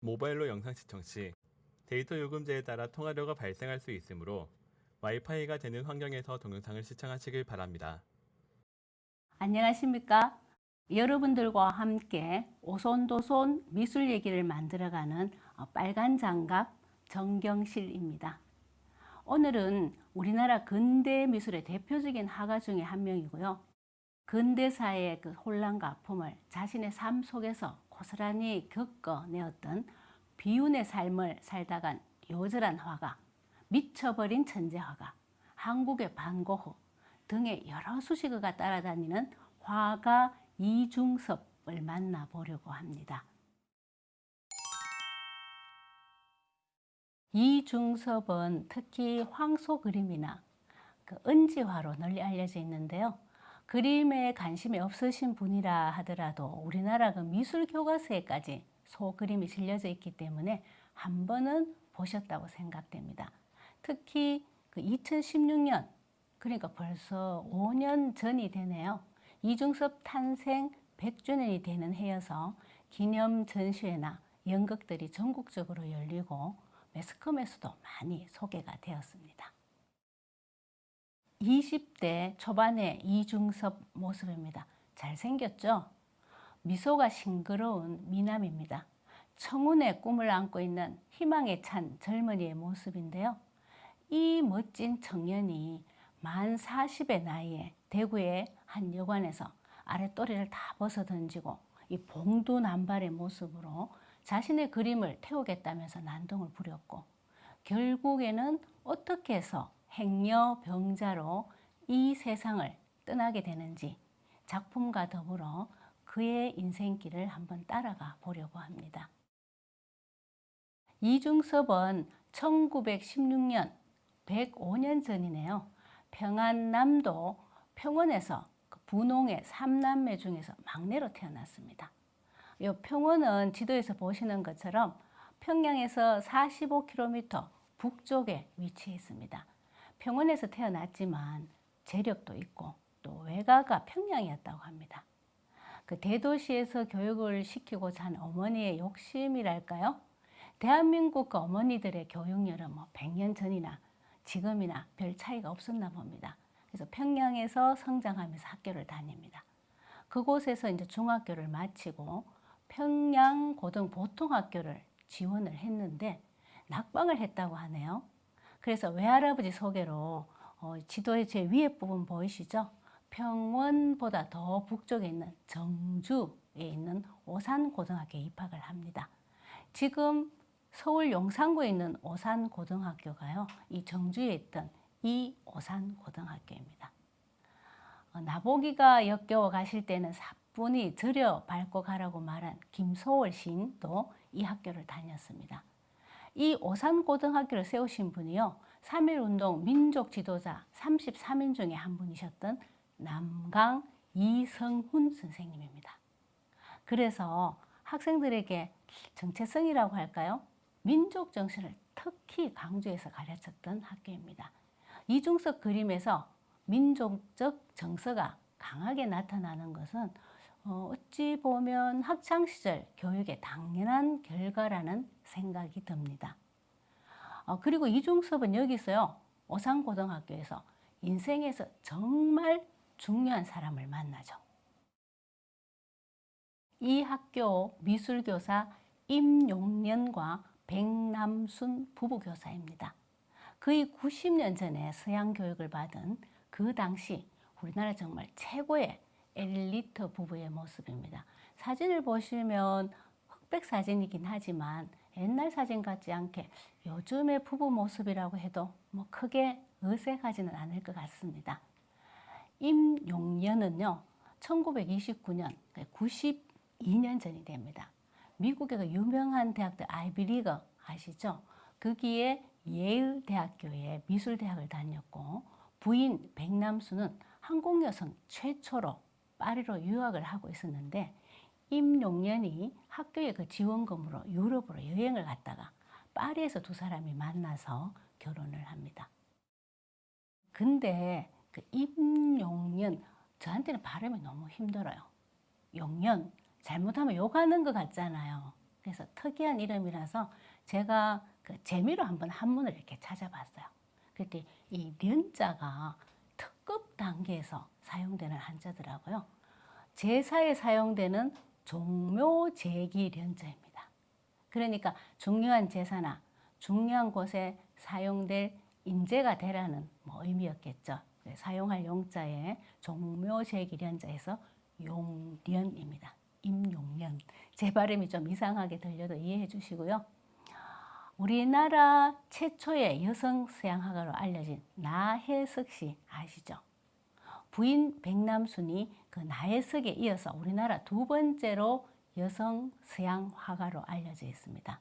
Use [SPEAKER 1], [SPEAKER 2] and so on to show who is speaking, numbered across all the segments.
[SPEAKER 1] 모바일로 영상 시청 시 데이터 요금제에 따라 통화료가 발생할 수 있으므로 와이파이가 되는 환경에서 동영상을 시청하시길 바랍니다.
[SPEAKER 2] 안녕하십니까? 여러분들과 함께 오손도손 미술 얘기를 만들어가는 빨간 장갑 정경실입니다. 오늘은 우리나라 근대 미술의 대표적인 화가 중에 한 명이고요. 근대사의 그 혼란과 아픔을 자신의 삶 속에서 고스란히 겪어내었던 비운의 삶을 살다간 요절한 화가, 미쳐버린 천재화가, 한국의 반고흐 등의 여러 수식어가 따라다니는 화가 이중섭을 만나보려고 합니다. 이중섭은 특히 황소 그림이나 은지화로 널리 알려져 있는데요. 그림에 관심이 없으신 분이라 하더라도 우리나라 미술 교과서에까지 소그림이 실려져 있기 때문에 한 번은 보셨다고 생각됩니다. 특히 2016년, 그러니까 벌써 5년 전이 되네요. 이중섭 탄생 100주년이 되는 해여서 기념 전시회나 연극들이 전국적으로 열리고 매스컴에서도 많이 소개가 되었습니다. 20대 초반의 이중섭 모습입니다. 잘생겼죠? 미소가 싱그러운 미남입니다. 청운의 꿈을 안고 있는 희망에 찬 젊은이의 모습인데요. 이 멋진 청년이 만 40의 나이에 대구의 한 여관에서 아랫도리를 다 벗어 던지고 이 봉두남발의 모습으로 자신의 그림을 태우겠다면서 난동을 부렸고, 결국에는 어떻게 해서 행여 병자로 이 세상을 떠나게 되는지 작품과 더불어 그의 인생길을 한번 따라가 보려고 합니다. 이중섭은 1916년 105년 전이네요. 평안남도 평원에서 분홍의 3남매 중에서 막내로 태어났습니다. 이 평원은 지도에서 보시는 것처럼 평양에서 45km 북쪽에 위치해 있습니다. 평원에서 태어났지만 재력도 있고 또 외가가 평양이었다고 합니다. 그 대도시에서 교육을 시키고자 한 어머니의 욕심이랄까요? 대한민국 그 어머니들의 교육열은 100년 전이나 지금이나 별 차이가 없었나 봅니다. 그래서 평양에서 성장하면서 학교를 다닙니다. 그곳에서 이제 중학교를 마치고 평양고등보통학교를 지원을 했는데 낙방을 했다고 하네요. 그래서 외할아버지 소개로 지도의 제 위에 부분 보이시죠? 평원보다 더 북쪽에 있는 정주에 있는 오산고등학교에 입학을 합니다. 지금 서울 용산구에 있는 오산고등학교가요, 이 정주에 있던 이 오산고등학교입니다. 나보기가 역겨워 가실 때는 사뿐히 들여 밟고 가라고 말한 김소월 시인도 이 학교를 다녔습니다. 이 오산고등학교를 세우신 분이요, 3.1운동 민족 지도자 33인 중에 한 분이셨던 남강 이성훈 선생님입니다. 그래서 학생들에게 정체성이라고 할까요? 민족 정신을 특히 강조해서 가르쳤던 학교입니다. 이중섭 그림에서 민족적 정서가 강하게 나타나는 것은 어찌 보면 학창시절 교육의 당연한 결과라는 생각이 듭니다. 그리고 이중섭은 여기서요, 오산고등학교에서 인생에서 정말 중요한 사람을 만나죠. 이 학교 미술교사 임용년과 백남순 부부교사입니다. 거의 90년 전에 서양 교육을 받은 그 당시 우리나라 정말 최고의 엘리트 부부의 모습입니다. 사진을 보시면 흑백 사진이긴 하지만 옛날 사진 같지 않게 요즘의 부부 모습이라고 해도 크게 어색하지는 않을 것 같습니다. 임용년은요, 1929년, 92년 전이 됩니다. 미국의 그 유명한 대학들 아이비리그 아시죠? 거기에 예일 대학교에 미술대학을 다녔고, 부인 백남수는 한국 여성 최초로 파리로 유학을 하고 있었는데, 임용년이 학교의 그 지원금으로 유럽으로 여행을 갔다가 파리에서 두 사람이 만나서 결혼을 합니다. 근데 그 임용년 저한테는 발음이 너무 힘들어요. 용년, 잘못하면 욕하는 것 같잖아요. 그래서 특이한 이름이라서 제가 그 재미로 한번 한문을 이렇게 찾아봤어요. 그때 이 련자가 특급 단계에서 사용되는 한자더라고요. 제사에 사용되는 종묘제기 련자입니다. 그러니까 중요한 제사나 중요한 곳에 사용될 인재가 되라는 의미였겠죠. 사용할 용자에 종묘제기 련자에서 용련입니다. 임용련. 제 발음이 좀 이상하게 들려도 이해해 주시고요. 우리나라 최초의 여성 서양화가로 알려진 나혜석 씨 아시죠? 부인 백남순이 그 나혜석에 이어서 우리나라 두 번째로 여성 서양 화가로 알려져 있습니다.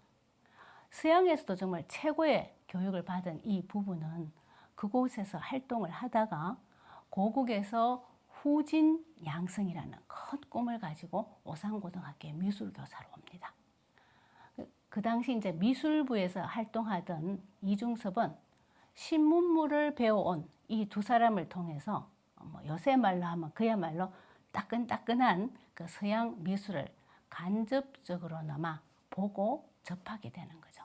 [SPEAKER 2] 서양에서도 정말 최고의 교육을 받은 이 부부는 그곳에서 활동을 하다가 고국에서 후진 양성이라는 큰 꿈을 가지고 오산고등학교에 미술교사로 옵니다. 그 당시 이제 미술부에서 활동하던 이중섭은 신문물을 배워온 이 두 사람을 통해서 요새 말로 하면 그야말로 따끈따끈한 그 서양 미술을 간접적으로나마 보고 접하게 되는 거죠.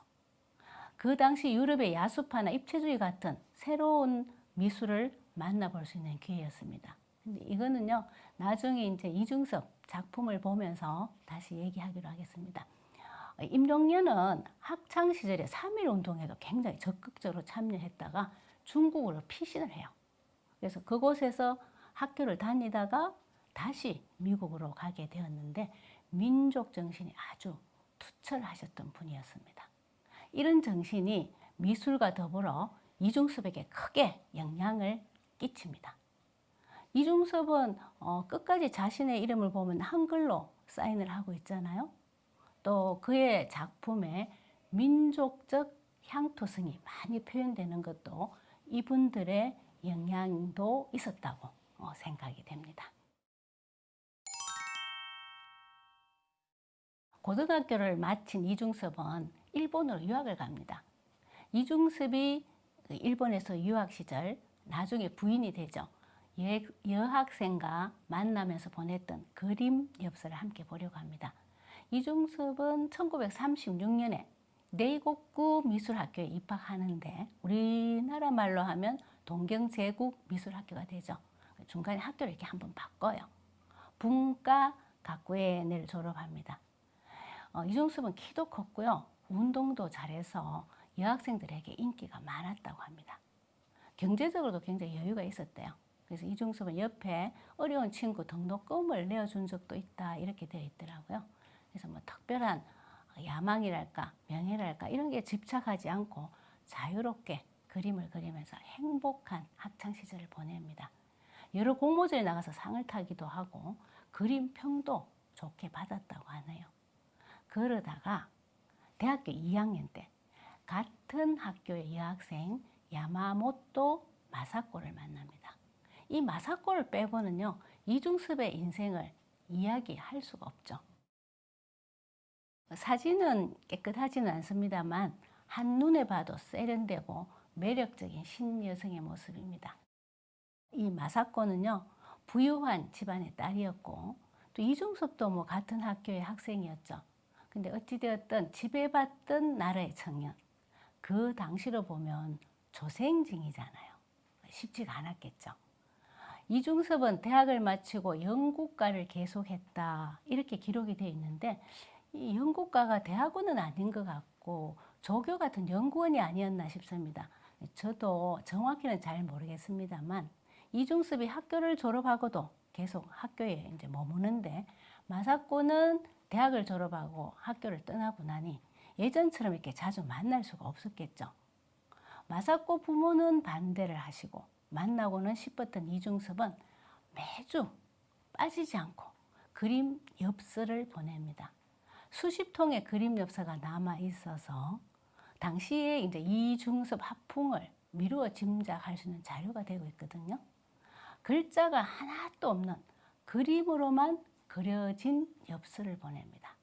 [SPEAKER 2] 그 당시 유럽의 야수파나 입체주의 같은 새로운 미술을 만나볼 수 있는 기회였습니다. 근데 이거는요, 나중에 이제 이중섭 작품을 보면서 다시 얘기하기로 하겠습니다. 임종련은 학창 시절에 3.1 운동에도 굉장히 적극적으로 참여했다가 중국으로 피신을 해요. 그래서 그곳에서 학교를 다니다가 다시 미국으로 가게 되었는데 민족 정신이 아주 투철하셨던 분이었습니다. 이런 정신이 미술과 더불어 이중섭에게 크게 영향을 끼칩니다. 이중섭은 끝까지 자신의 이름을 보면 한글로 사인을 하고 있잖아요. 또 그의 작품에 민족적 향토성이 많이 표현되는 것도 이분들의 영향도 있었다고 생각이 됩니다. 고등학교를 마친 이중섭은 일본으로 유학을 갑니다. 이중섭이 일본에서 유학 시절 나중에 부인이 되죠. 여학생과 만나면서 보냈던 그림 엽서를 함께 보려고 합니다. 이중섭은 1936년에 내곡구 미술학교에 입학하는데 우리나라 말로 하면 동경제국 미술학교가 되죠. 중간에 학교를 이렇게 한번 바꿔요. 분과 가쿠엔을 졸업합니다. 이중섭은 키도 컸고요. 운동도 잘해서 여학생들에게 인기가 많았다고 합니다. 경제적으로도 굉장히 여유가 있었대요. 그래서 이중섭은 옆에 어려운 친구 등록금을 내어준 적도 있다 이렇게 되어 있더라고요. 그래서 특별한 야망이랄까 명예랄까 이런 게 집착하지 않고 자유롭게 그림을 그리면서 행복한 학창 시절을 보냅니다. 여러 공모전에 나가서 상을 타기도 하고 그림평도 좋게 받았다고 하네요. 그러다가 대학교 2학년 때 같은 학교의 여학생 야마모토 마사코를 만납니다. 이 마사코를 빼고는요, 이중섭의 인생을 이야기할 수가 없죠. 사진은 깨끗하지는 않습니다만 한눈에 봐도 세련되고 매력적인 신여성의 모습입니다. 이 마사코는요, 부유한 집안의 딸이었고 또 이중섭도 같은 학교의 학생이었죠. 근데 어찌되었든 지배받던 나라의 청년, 그 당시로 보면 조생징이잖아요. 쉽지가 않았겠죠. 이중섭은 대학을 마치고 연구과를 계속했다 이렇게 기록이 되어 있는데 이 연구과가 대학원은 아닌 것 같고 조교 같은 연구원이 아니었나 싶습니다. 저도 정확히는 잘 모르겠습니다만 이중섭이 학교를 졸업하고도 계속 학교에 이제 머무는데 마사코는 대학을 졸업하고 학교를 떠나고 나니 예전처럼 이렇게 자주 만날 수가 없었겠죠. 마사코 부모는 반대를 하시고 만나고는 싶었던 이중섭은 매주 빠지지 않고 그림 엽서를 보냅니다. 수십 통의 그림 엽서가 남아 있어서 당시에 이제 이중섭 학풍을 미루어 짐작할 수 있는 자료가 되고 있거든요. 글자가 하나도 없는 그림으로만 그려진 엽서를 보냅니다.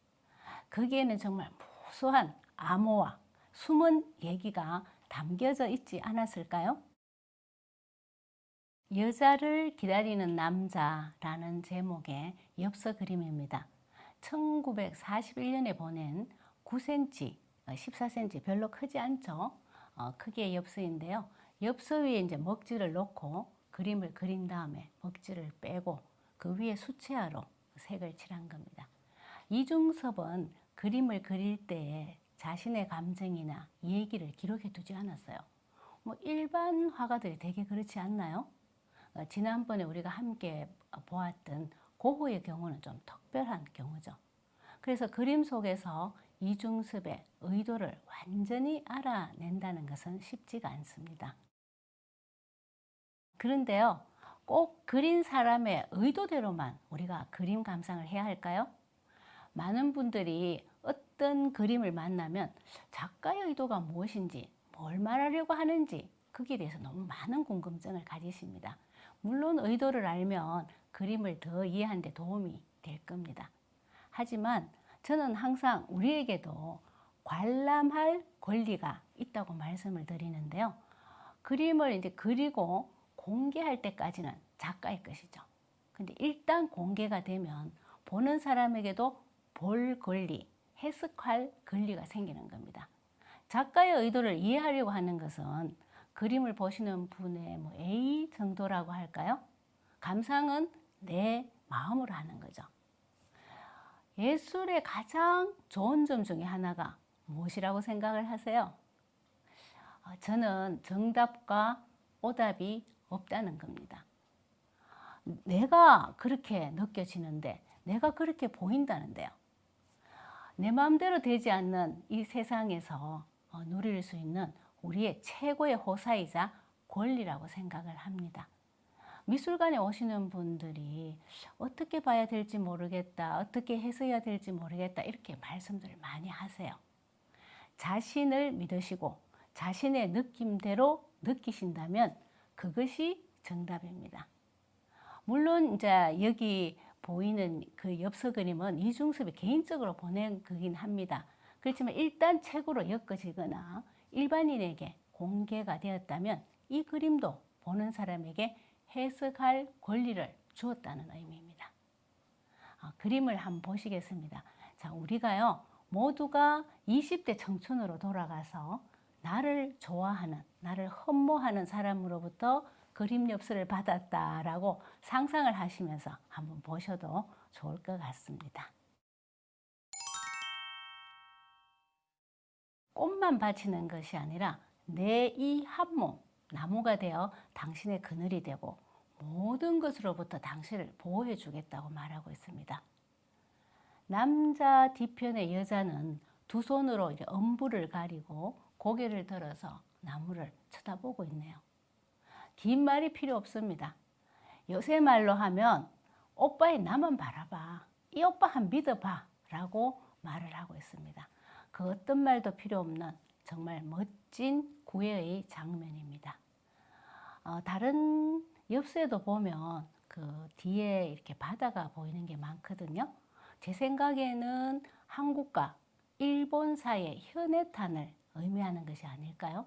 [SPEAKER 2] 거기에는 정말 무수한 암호와 숨은 얘기가 담겨져 있지 않았을까요? 여자를 기다리는 남자라는 제목의 엽서 그림입니다. 1941년에 보낸 9cm, 14cm 별로 크지 않죠? 크기의 엽서인데요. 엽서 위에 이제 먹지를 놓고 그림을 그린 다음에 먹지를 빼고 그 위에 수채화로 색을 칠한 겁니다. 이중섭은 그림을 그릴 때에 자신의 감정이나 얘기를 기록해 두지 않았어요. 일반 화가들이 되게 그렇지 않나요? 지난번에 우리가 함께 보았던 고흐의 경우는 좀 특별한 경우죠. 그래서 그림 속에서 이중섭의 의도를 완전히 알아낸다는 것은 쉽지가 않습니다. 그런데요, 꼭 그린 사람의 의도대로만 우리가 그림 감상을 해야 할까요? 많은 분들이 어떤 그림을 만나면 작가의 의도가 무엇인지, 뭘 말하려고 하는지 거기에 대해서 너무 많은 궁금증을 가지십니다. 물론 의도를 알면 그림을 더 이해하는 데 도움이 될 겁니다. 하지만 저는 항상 우리에게도 관람할 권리가 있다고 말씀을 드리는데요. 그림을 이제 그리고 공개할 때까지는 작가의 것이죠. 근데 일단 공개가 되면 보는 사람에게도 볼 권리, 해석할 권리가 생기는 겁니다. 작가의 의도를 이해하려고 하는 것은 그림을 보시는 분의 A 정도라고 할까요? 감상은 내 마음으로 하는 거죠. 예술의 가장 좋은 점 중에 하나가 무엇이라고 생각을 하세요? 저는 정답과 오답이 없다는 겁니다. 내가 그렇게 느껴지는데, 내가 그렇게 보인다는데요. 내 마음대로 되지 않는 이 세상에서 누릴 수 있는 우리의 최고의 호사이자 권리라고 생각을 합니다. 미술관에 오시는 분들이 어떻게 봐야 될지 모르겠다, 어떻게 해석해야 될지 모르겠다 이렇게 말씀들을 많이 하세요. 자신을 믿으시고 자신의 느낌대로 느끼신다면 그것이 정답입니다. 물론 이제 여기 보이는 그 엽서 그림은 이중섭이 개인적으로 보낸 거긴 합니다. 그렇지만 일단 책으로 엮어지거나 일반인에게 공개가 되었다면 이 그림도 보는 사람에게 해석할 권리를 주었다는 의미입니다. 그림을 한번 보시겠습니다. 자, 우리가요 모두가 20대 청춘으로 돌아가서 나를 좋아하는, 나를 흠모하는 사람으로부터 그림 엽서를 받았다라고 상상을 하시면서 한번 보셔도 좋을 것 같습니다. 꽃만 바치는 것이 아니라 내 이 한 몸, 나무가 되어 당신의 그늘이 되고 모든 것으로부터 당신을 보호해 주겠다고 말하고 있습니다. 남자 뒤편의 여자는 두 손으로 엄부를 가리고 고개를 들어서 나무를 쳐다보고 있네요. 긴 말이 필요 없습니다. 요새 말로 하면 오빠의 나만 바라봐, 이 오빠 한 믿어봐 라고 말을 하고 있습니다. 그 어떤 말도 필요 없는 정말 멋진 구애의 장면입니다. 다른 엽서에도 보면 그 뒤에 이렇게 바다가 보이는 게 많거든요. 제 생각에는 한국과 일본 사이의 현해탄을 의미하는 것이 아닐까요?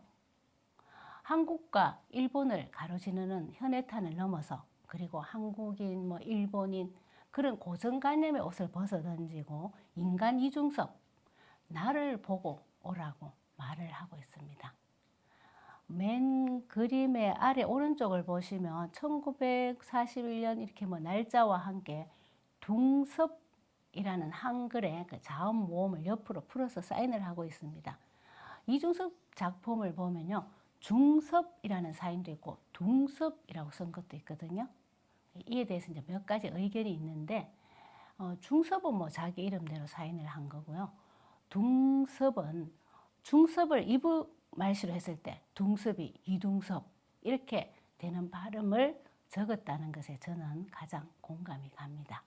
[SPEAKER 2] 한국과 일본을 가로지르는 현해탄을 넘어서 그리고 한국인, 일본인 그런 고정관념의 옷을 벗어던지고 인간 이중섭, 나를 보고 오라고 말을 하고 있습니다. 맨 그림의 아래 오른쪽을 보시면 1941년 이렇게 날짜와 함께 둥섭이라는 한글의 그 자음 모음을 옆으로 풀어서 사인을 하고 있습니다. 이중섭 작품을 보면요. 중섭이라는 사인도 있고 둥섭이라고 쓴 것도 있거든요. 이에 대해서 이제 몇 가지 의견이 있는데 중섭은 자기 이름대로 사인을 한 거고요. 둥섭은 중섭을 이부말씨로 했을 때 둥섭이 이둥섭 이렇게 되는 발음을 적었다는 것에 저는 가장 공감이 갑니다.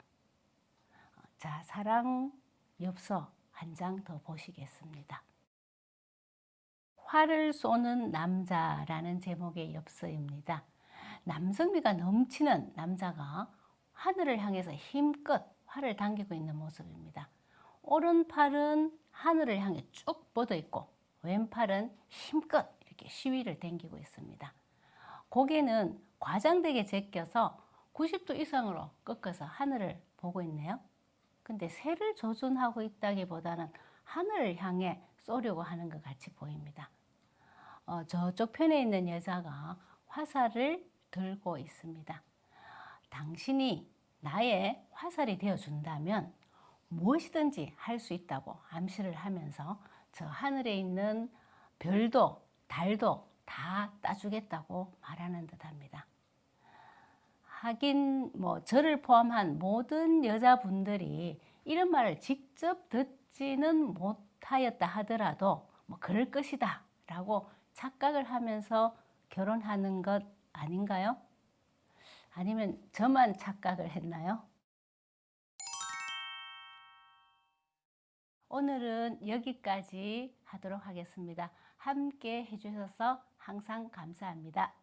[SPEAKER 2] 자, 사랑 엽서 한 장 더 보시겠습니다. 활을 쏘는 남자라는 제목의 엽서입니다. 남성미가 넘치는 남자가 하늘을 향해서 힘껏 활을 당기고 있는 모습입니다. 오른팔은 하늘을 향해 쭉 뻗어 있고 왼팔은 힘껏 이렇게 시위를 당기고 있습니다. 고개는 과장되게 제껴서 90도 이상으로 꺾어서 하늘을 보고 있네요. 근데 새를 조준하고 있다기보다는 하늘을 향해 쏘려고 하는 것 같이 보입니다. 저쪽 편에 있는 여자가 화살을 들고 있습니다. 당신이 나의 화살이 되어준다면 무엇이든지 할 수 있다고 암시를 하면서 저 하늘에 있는 별도 달도 다 따주겠다고 말하는 듯합니다. 하긴 저를 포함한 모든 여자분들이 이런 말을 직접 듣지는 못하였다 하더라도 그럴 것이다 라고 착각을 하면서 결혼하는 것 아닌가요? 아니면 저만 착각을 했나요? 오늘은 여기까지 하도록 하겠습니다. 함께 해주셔서 항상 감사합니다.